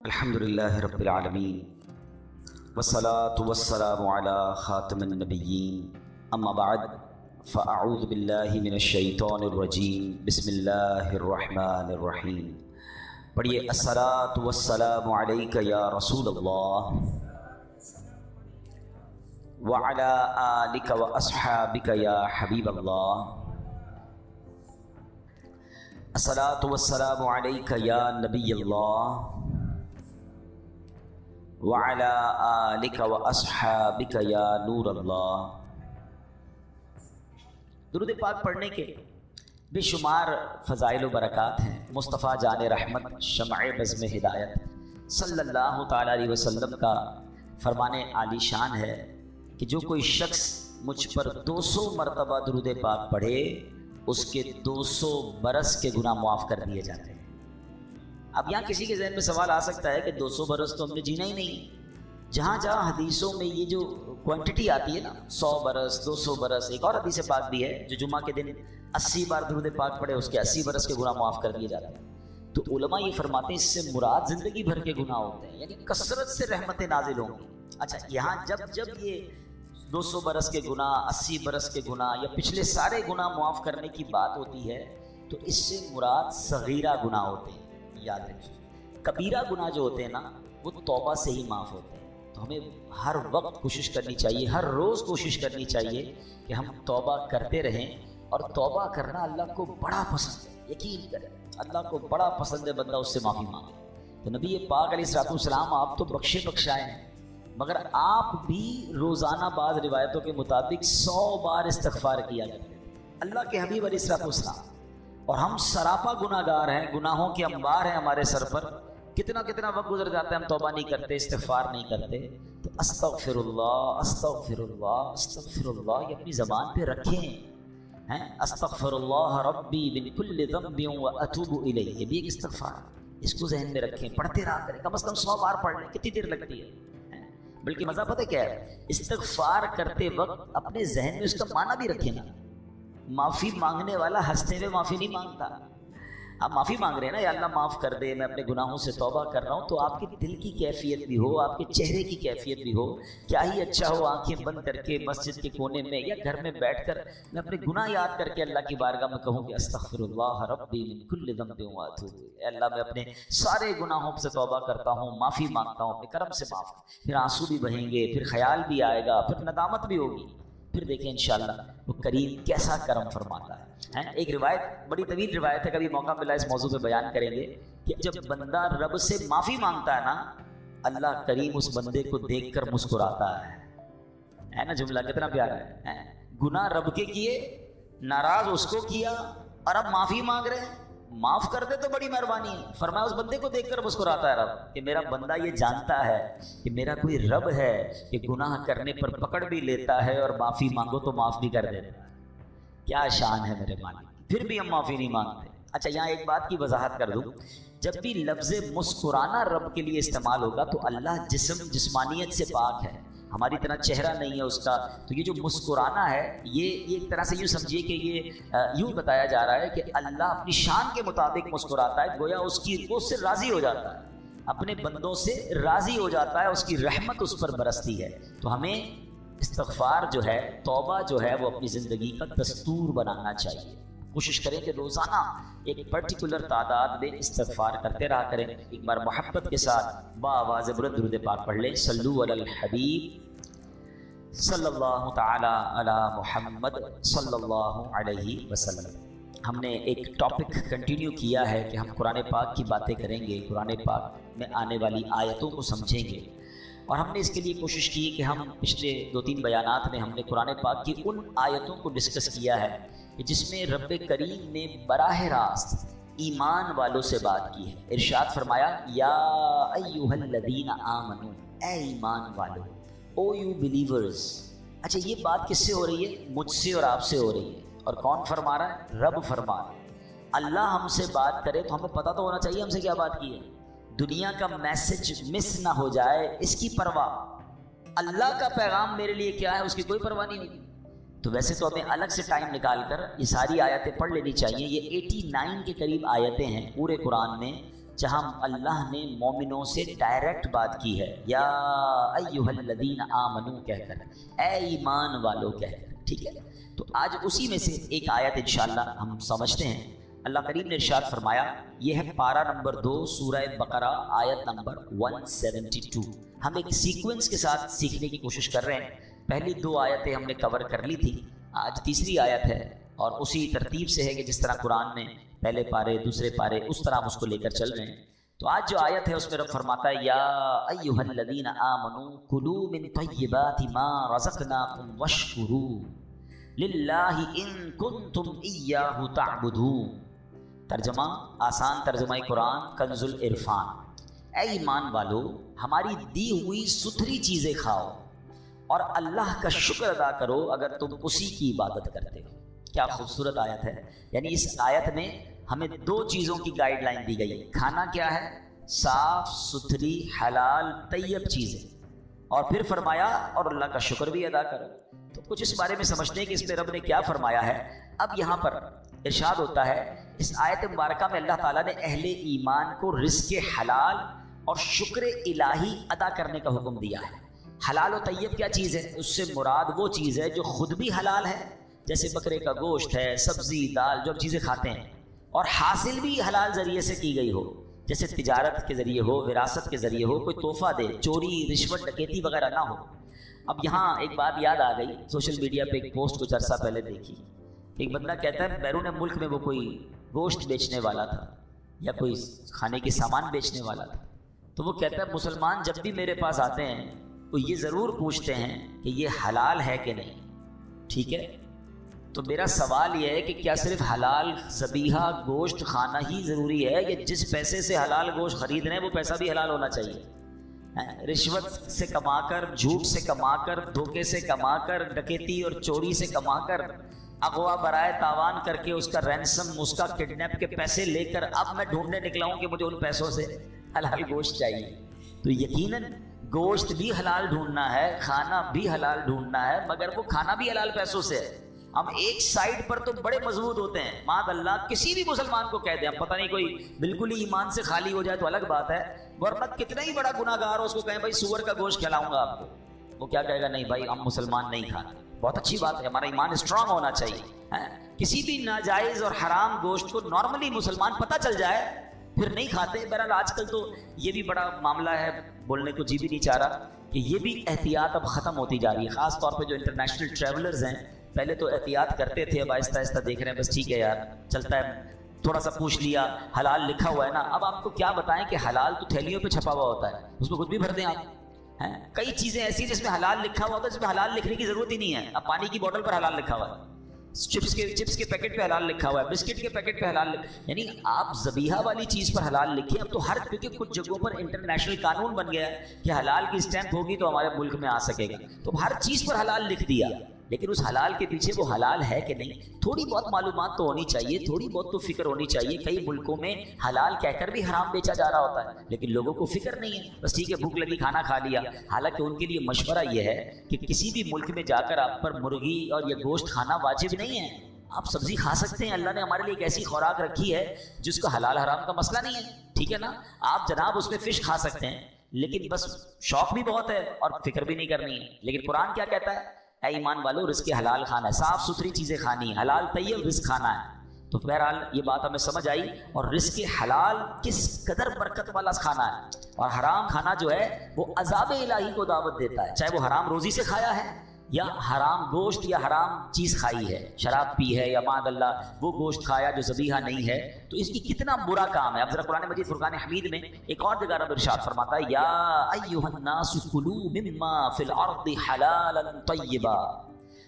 الحمدللہ رب العالمین والصلاة والسلام علی خاتم النبیین اما بعد فاعوذ باللہ من الشیطان الرجیم بسم اللہ الرحمن الرحیم۔ پڑھیے الصلاة والسلام علیک یا رسول اللہ وعلی آلک واصحابک یا حبیب اللہ۔ الصلاة والسلام علیک یا نبی اللہ وعلی آلک واصحابک یا نور اللہ۔ درود پاک پڑھنے کے بے شمار فضائل و برکات ہیں۔ مصطفیٰ جان رحمت شمع بزم ہدایت صلی اللہ تعالی علیہ وسلم کا فرمان عالی شان ہے کہ جو کوئی شخص مجھ پر 200 مرتبہ درود پاک پڑھے اس کے 200 برس کے گناہ معاف کر دیے جاتے ہیں۔ اب یہاں کسی کے ذہن میں سوال آ سکتا ہے کہ 200 برس تو ہم نے جینا ہی نہیں۔ جہاں جہاں حدیثوں میں یہ جو کوانٹٹی آتی ہے نا 100 برس 200 برس، ایک اور حدیث پاک بھی ہے جو جمعہ کے دن 80 بار درود پاک پڑھے اس کے 80 برس کے گناہ معاف کر دیے جاتے ہیں۔ تو علماء یہ فرماتے ہیں اس سے مراد زندگی بھر کے گناہ ہوتے ہیں، یعنی کثرت سے رحمتیں نازل ہوں گی۔ اچھا، یہاں جب یہ 200 برس کے گناہ 80 برس کے گناہ یا پچھلے سارے گناہ معاف کرنے کی بات ہوتی ہے تو اس سے مراد صغیرہ گناہ ہوتے ہیں۔ یاد رکھیے، کبیرہ گناہ جو ہوتے ہیں نا وہ توبہ سے ہی معاف ہوتے ہیں۔ تو ہمیں ہر وقت کوشش کرنی چاہیے، ہر روز کوشش کرنی چاہیے کہ ہم توبہ کرتے رہیں، اور توبہ کرنا اللہ کو بڑا پسند ہے۔ یقین کریں اللہ کو بڑا پسند ہے بندہ اس سے معافی مانگے۔ تو نبی پاک علیہ السلام آپ تو بخشے بخشائے ہیں، مگر آپ بھی روزانہ بعض روایتوں کے مطابق 100 بار استغفار کیا کرتے ہیں اللہ کے حبیب علیہ السلام۔ اور ہم سراپا گناہ گار ہیں، گناہوں کے انبار ہیں ہمارے سر پر۔ کتنا وقت گزر جاتا ہے ہم توبہ نہیں کرتے، استغفار نہیں کرتے۔ تو استغفر اللہ استغفر اللہ استغفر اللہ یہ اپنی زبان پہ رکھیں۔ استغفر اللہ ربی من کل ذنب واتوب الیہ، یہ بھی ایک استغفار، اس کو ذہن میں رکھیں، پڑھتے رہا کریں، کم از کم 100 بار پڑھ لیں، کتنی دیر لگتی ہے۔ بلکہ مزہ پتہ کیا ہے، استغفار کرتے وقت اپنے ذہن میں اس کا معنی بھی رکھیں نا۔ معافی مانگنے والا ہنستے ہوئے معافی نہیں مانگتا۔ آپ معافی مانگ رہے ہیں نا، یا اللہ معاف کر دے، میں اپنے گناہوں سے توبہ کر رہا ہوں، تو آپ کے دل کی کیفیت بھی ہو، آپ کے چہرے کی کیفیت بھی ہو۔ کیا ہی اچھا ہو آنکھیں بند کر کے مسجد کے کونے میں یا گھر میں بیٹھ کر میں اپنے گناہ یاد کر کے اللہ کی بارگاہ میں کہوں کہ استغفر اللہ ربی من کل ذنب واتوب الیہ، اے اللہ میں اپنے سارے گناہوں سے توبہ کرتا ہوں، معافی مانگتا ہوں، اپنے کرم سے معاف کر۔ پھر آنسو بھی بہیں گے، پھر خیال بھی آئے گا، پھر ندامت بھی ہوگی، پھر دیکھیں انشاءاللہ وہ کریم کیسا کرم فرماتا ہے۔ ایک روایت، بڑی طویل روایت ہے، کبھی موقع ملا اس موضوع پہ بیان کریں گے کہ جب بندہ رب سے معافی مانگتا ہے نا، اللہ کریم اس بندے کو دیکھ کر مسکراتا ہے نا۔ جملہ کتنا پیارا ہے۔ گناہ رب کے کیے، ناراض اس کو کیا، اور اب معافی مانگ رہے ہیں، معاف کر دے تو بڑی مہربانی ہے۔ فرمایا اس بندے کو دیکھ کر مسکراتا ہے رب کہ میرا بندہ یہ جانتا ہے کہ میرا کوئی رب ہے کہ گناہ کرنے پر پکڑ بھی لیتا ہے اور معافی مانگو تو معاف بھی کر دیتا ہے۔ کیا شان ہے میرے مالک، پھر بھی ہم معافی نہیں مانگتے۔ اچھا، یہاں ایک بات کی وضاحت کر دوں، جب بھی لفظ مسکرانا رب کے لیے استعمال ہوگا تو اللہ جسمانیت سے پاک ہے، ہماری طرح چہرہ نہیں ہے اس کا۔ تو یہ جو مسکرانا ہے یہ ایک طرح سے یوں سمجھیے کہ یہ یوں بتایا جا رہا ہے کہ اللہ اپنی شان کے مطابق مسکراتا ہے، گویا اس سے راضی ہو جاتا ہے، اپنے بندوں سے راضی ہو جاتا ہے، اس کی رحمت اس پر برستی ہے۔ تو ہمیں استغفار جو ہے، توبہ جو ہے، وہ اپنی زندگی کا دستور بنانا چاہیے۔ کوشش کریں کہ روزانہ ایک پرٹیکولر تعداد میں استغفار کرتے رہا کریں۔ ایک بار محبت کے ساتھ بآواز بلند درود پاک پڑھ لیں، صلو علی الحبیب صلی اللہ تعالی علی محمد صلی اللہ علیہ وسلم۔ ہم نے ایک ٹاپک کنٹینیو کیا ہے کہ ہم قرآن پاک کی باتیں کریں گے، قرآن پاک میں آنے والی آیتوں کو سمجھیں گے، اور ہم نے اس کے لیے کوشش کی کہ ہم پچھلے 2-3 بیانات میں ہم نے قرآن پاک کی ان آیتوں کو ڈسکس کیا ہے کہ جس میں رب کریم نے براہ راست ایمان والوں سے بات کی ہے۔ ارشاد فرمایا، یا ایھا الذین آمنو، اے ایمان والو، او یو بلیورز۔ اچھا، یہ بات کس سے ہو رہی ہے؟ مجھ سے اور آپ سے ہو رہی ہے۔ اور کون فرما رہا ہے؟ رب فرما رہا ہے۔ اللہ ہم سے بات کرے تو ہمیں پتہ تو ہونا چاہیے ہم سے کیا بات کی ہے، دنیا کا میسج مس نہ ہو جائے اس کی پرواہ۔ اللہ کا پیغام میرے لیے کیا ہے اس کی کوئی پرواہ نہیں ہوگی۔ تو ویسے تو ہمیں الگ سے ٹائم نکال کر یہ ساری آیتیں پڑھ لینی چاہیے۔ یہ 89 کے قریب آیتیں ہیں پورے قرآن میں، جہاں اللہ نے مومنوں سے ڈائریکٹ بات کی ہے، یا ایھا الذین آمنو کہہ کر، اے ایمان والو کہہ کر، ٹھیک ہے۔ تو آج اسی میں سے ایک آیت انشاءاللہ ہم سمجھتے ہیں۔ اللہ کریم نے ارشاد فرمایا، یہ ہے پارہ نمبر 2 سورہ بقرہ آیت نمبر 172۔ ہم ایک سیکوینس کے ساتھ سیکھنے کی کوشش کر رہے ہیں۔ پہلی 2 آیتیں ہم نے کور کر لی تھی، آج تیسری آیت ہے، اور اسی ترتیب سے ہے کہ جس طرح قرآن میں پہلے پارے دوسرے پارے اس طرح ہم اس کو لے کر چل رہے ہیں۔ تو آج جو آیت ہے اس میں رب فرماتا ہے، یا ایھا الذین آمنوا کلوا من طیبات ما رزقناکم واشکروا للہ ان کنتم ایاہ تعبدون۔ ترجمہ، آسان ترجمہ قرآن کنز العرفان، اے ایمان والو ہماری دی ہوئی ستھری چیزیں کھاؤ اور اللہ کا شکر ادا کرو اگر تم اسی کی عبادت کرتے ہو۔ کیا خوبصورت آیت ہے۔ یعنی اس آیت میں ہمیں 2 چیزوں کی گائیڈ لائن دی گئی ہے۔ کھانا کیا ہے؟ صاف ستھری حلال طیب چیزیں، اور پھر فرمایا اور اللہ کا شکر بھی ادا کرو۔ تو کچھ اس بارے میں سمجھتے ہیں کہ اس میں رب نے کیا فرمایا ہے۔ اب یہاں پر ارشاد ہوتا ہے، اس آیت مبارکہ میں اللہ تعالیٰ نے اہل ایمان کو رزق حلال اور شکر الہی ادا کرنے کا حکم دیا ہے۔ حلال و طیب کیا چیز ہے؟ اس سے مراد وہ چیز ہے جو خود بھی حلال ہے، جیسے بکرے کا گوشت ہے، سبزی دال جو ہم چیزیں کھاتے ہیں، اور حاصل بھی حلال ذریعے سے کی گئی ہو، جیسے تجارت کے ذریعے ہو، وراثت کے ذریعے ہو، کوئی تحفہ دے، چوری رشوت ڈکیتی وغیرہ نہ ہو۔ اب یہاں ایک بات یاد آ گئی، سوشل میڈیا پہ ایک پوسٹ کچھ عرصہ پہلے دیکھی، ایک بندہ کہتا ہے بیرون ملک میں وہ کوئی گوشت بیچنے والا تھا یا کوئی کھانے کے سامان بیچنے والا تھا، تو وہ کہتا ہے مسلمان جب بھی میرے پاس آتے ہیں وہ یہ ضرور پوچھتے ہیں کہ یہ حلال ہے کہ نہیں، ٹھیک ہے۔ تو میرا سوال یہ ہے کہ کیا صرف حلال ذبیحہ گوشت کھانا ہی ضروری ہے، یا جس پیسے سے حلال گوشت خرید رہے ہیں وہ پیسہ بھی حلال ہونا چاہیے؟ رشوت سے کما کر، جھوٹ سے کما کر، دھوکے سے کما کر، ڈکیتی اور چوری سے کما کر، اغوا برائے تاوان کر کے اس کا رینسم، اس کا کڈنیپ کے پیسے لے کر اب میں ڈھونڈنے نکلا ہوں کہ مجھے ان پیسوں سے حلال گوشت چاہیے، تو یقیناً گوشت بھی حلال ڈھونڈنا ہے، کھانا بھی حلال ڈھونڈنا ہے، مگر وہ کھانا بھی حلال پیسوں سے ہے۔ ہم ایک سائڈ پر تو بڑے مضبوط ہوتے ہیں، معاذ اللہ کسی بھی مسلمان کو کہہ دیں، ہم پتہ نہیں کوئی بالکل ہی ایمان سے خالی ہو جائے تو الگ بات ہے، ورنہ کتنا ہی بڑا گناہ گار ہو اس کو کہیں بھائی سور کا گوشت کھلاؤں گا آپ کو، وہ کیا کہے گا؟ نہیں بھائی ہم مسلمان نہیں کھاتے۔ بہت اچھی بات ہے، ہمارا ایمان اسٹرانگ ہونا چاہیے۔ کسی بھی ناجائز اور حرام گوشت کو نارملی مسلمان پتہ چل جائے پھر نہیں کھاتے۔ بہرحال آج کل تو یہ بھی بڑا معاملہ ہے، بولنے کو جی بھی نہیں چاہ رہا کہ یہ بھی احتیاط اب ختم ہوتی جا رہی ہے، خاص طور پہ جو انٹرنیشنل ٹریولرز ہیں، پہلے تو احتیاط کرتے تھے، اب آہستہ آہستہ دیکھ رہے ہیں بس ٹھیک ہے یار چلتا ہے، تھوڑا سا پوچھ لیا، حلال لکھا ہوا ہے نا۔ اب آپ کو کیا بتائیں کہ حلال تو تھیلیوں پہ چھپا ہوا ہوتا ہے، اس میں کچھ بھی بھر دیں آپ، کئی چیزیں ایسی جس میں حلال لکھا ہوا ہوتا ہے جس میں حلال لکھنے کی ضرورت ہی نہیں ہے۔ اب پانی کی بوتل پر حلال لکھا ہوا ہے، چپس کے پیکٹ پہ حلال لکھا ہوا ہے، بسکٹ کے پیکٹ پہ حلال یعنی آپ ذبیحہ والی چیز پر حلال لکھیں۔ اب تو ہر کیونکہ کچھ جگہوں پر انٹرنیشنل قانون بن گیا ہے کہ حلال کی اسٹیمپ ہوگی تو ہمارے ملک میں آ سکے گا، تو ہر چیز پر حلال لکھ دیا، لیکن اس حلال کے پیچھے وہ حلال ہے کہ نہیں، تھوڑی بہت معلومات تو ہونی چاہیے، تھوڑی بہت تو فکر ہونی چاہیے۔ کئی ملکوں میں حلال کہہ کر بھی حرام بیچا جا رہا ہوتا ہے، لیکن لوگوں کو فکر نہیں ہے، بس ٹھیک ہے بھوک لگی کھانا کھا لیا۔ حالانکہ ان کے لیے مشورہ یہ ہے کہ کسی بھی ملک میں جا کر آپ پر مرغی اور یہ گوشت کھانا واجب نہیں ہے، آپ سبزی کھا سکتے ہیں، اللہ نے ہمارے لیے ایک ایسی خوراک رکھی ہے جس کو حلال حرام کا مسئلہ نہیں ہے، ٹھیک ہے نا۔ آپ جناب اس میں فش کھا سکتے ہیں، لیکن بس شوق بھی بہت ہے اور فکر بھی نہیں کرنی ہے۔ لیکن قرآن کیا کہتا ہے؟ اے ایمان والو رزق حلال کھانا ہے، صاف ستھری چیزیں کھانی ہے، حلال طیب رزق کھانا ہے۔ تو بہرحال یہ بات ہمیں سمجھ آئی، اور رزق حلال کس قدر برکت والا کھانا ہے، اور حرام کھانا جو ہے وہ عذاب الہی کو دعوت دیتا ہے، چاہے وہ حرام روزی سے کھایا ہے یا حرام گوشت یا حرام چیز کھائی ہے، شراب پی ہے یا معاذ اللہ وہ گوشت کھایا جو ذبیحہ نہیں ہے، تو اس کی کتنا برا کام ہے۔ اب ذرا قرآن مجید فرقان حمید میں ایک اور جگہ رب ارشاد فرماتا ہے، یا ایھا الناس کلوا مما فی الارض حلالا طیبا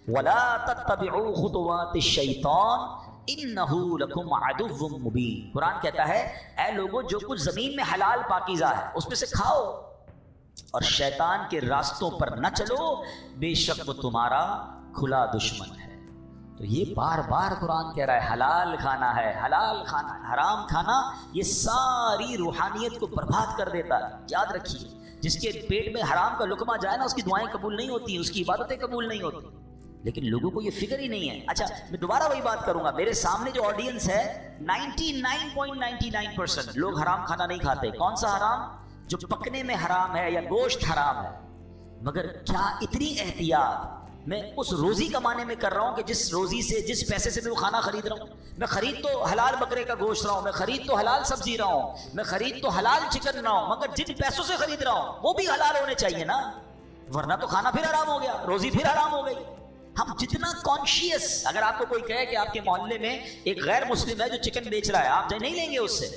ولا تتبعوا خطوات الشیطان انہ لکم عدو مبین۔ قرآن کہتا ہے اے لوگو جو کچھ زمین میں حلال پاکیزہ ہے اس میں سے کھاؤ، اور شیطان کے راستوں پر نہ چلو، بے شک وہ تمہارا کھلا دشمن ہے۔ تو یہ بار بار قرآن کہہ رہا ہے حلال کھانا ہے، حلال کھانا ہے، حرام کھانا یہ ساری روحانیت کو برباد کر دیتا ہے۔ یاد رکھیے جس کے پیٹ میں حرام کا لقمہ جائے نا اس کی دعائیں قبول نہیں ہوتی، اس کی عبادتیں قبول نہیں ہوتی۔ لیکن لوگوں کو یہ فکر ہی نہیں ہے. اچھا میں دوبارہ وہی بات کروں گا, میرے سامنے جو آڈینس ہے 99.99% لوگ حرام کھانا نہیں کھاتے. کون سا حرام؟ جو پکنے میں حرام ہے یا گوشت حرام ہے. مگر کیا اتنی احتیاط میں اس روزی کمانے میں کر رہا ہوں کہ جس روزی سے, جس پیسے سے میں وہ کھانا خرید رہا ہوں, میں خرید تو حلال بکرے کا گوشت رہا ہوں, میں خرید تو حلال سبزی رہا ہوں, میں خرید تو حلال چکن رہا ہوں, مگر جن پیسوں سے خرید رہا ہوں وہ بھی حلال ہونے چاہیے نا, ورنہ تو کھانا پھر حرام ہو گیا, روزی پھر حرام ہو گئی. ہم جتنا کانشیس, اگر آپ کو کوئی کہے کہ آپ کے محلے میں ایک غیر مسلم ہے جو چکن بیچ رہا ہے, آپ نہیں لیں گے اس سے.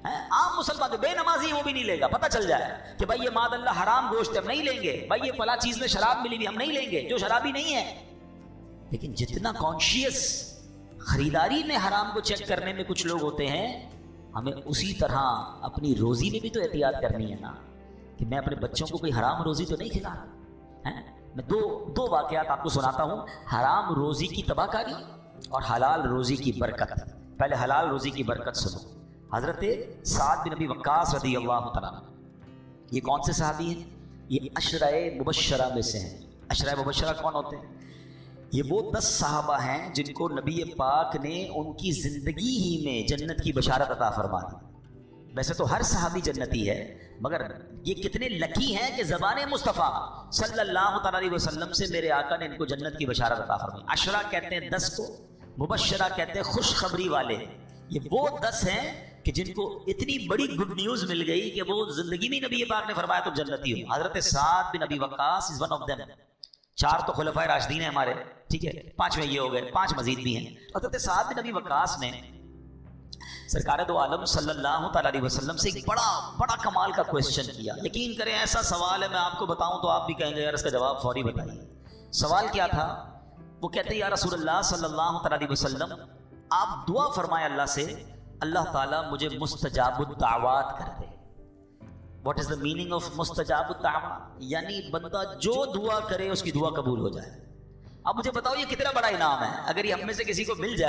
عام مسلمان بے نمازی وہ بھی نہیں لے گا, پتہ چل جائے کہ بھائی یہ ماد اللہ حرام گوشت ہم نہیں لیں گے, بھائی یہ فلاں چیز میں شراب ملی ہوئی ہم نہیں لیں گے, جو شرابی نہیں ہے. لیکن جتنا کانشیس خریداری میں حرام کو چیک کرنے میں کچھ لوگ ہوتے ہیں, ہمیں اسی طرح اپنی روزی میں بھی تو احتیاط کرنی ہے نا, کہ میں اپنے بچوں کو کوئی حرام روزی تو نہیں کھلا. میں دو واقعات آپ کو سناتا ہوں, حرام روزی کی تباہ کاری اور حلال روزی کی برکت. پہلے حلال روزی کی برکت سنو. حضرت سعد بن ابی وقاص رضی اللہ تعالیٰ عنہ, یہ کون سے صحابی ہیں؟ یہ عشرہ مبشرہ میں سے ہیں. عشرہ مبشرہ کون ہوتے ہیں؟ یہ وہ 10 صحابہ ہیں جن کو نبی پاک نے ان کی زندگی ہی میں جنت کی بشارت عطا فرما دی. ویسے تو ہر صحابی جنتی ہے, مگر یہ کتنے لکی ہیں کہ زبان مصطفیٰ صلی اللہ تعالیٰ علیہ وسلم سے میرے آقا نے ان کو جنت کی بشارت عطا فرمائی. عشرہ کہتے ہیں 10 کو, مبشرہ کہتے ہیں خوشخبری والے. یہ وہ 10 ہیں کہ جن کو اتنی بڑی گڈ نیوز مل گئی کہ وہ زندگی میں نبی پاک نے فرمایا تو جنتی ہو. حضرت سعد بن ابی وقاص از ون آف دیم. 4 تو خلفائے راشدین ہیں ہمارے, ٹھیک ہے, 5ویں یہ ہو گئے, 5 مزید بھی ہیں. حضرت سعد بن ابی وقاص نے سرکار دو عالم صلی اللہ تعالیٰ علیہ وسلم سے ایک بڑا کمال کا کویسچن کیا. یقین کریں ایسا سوال ہے, میں آپ کو بتاؤں تو آپ بھی کہیں گے یار اس کا جواب فوری بتائیے. سوال کیا تھا؟ وہ کہتے ہیں یا رسول اللہ صلی اللہ تعالیٰ علیہ وسلم, آپ دعا فرمائے اللہ سے, اللہ تعالیٰ مجھے مستجاب الدعوات کر دے. What is the meaning of مستجاب الدعوات؟ یعنی بندہ جو دعا کرے اس کی دعا قبول ہو جائے. اب مجھے بتاؤ یہ کتنا بڑا انعام ہے, اگر یہ ہم میں سے کسی کو مل جائے.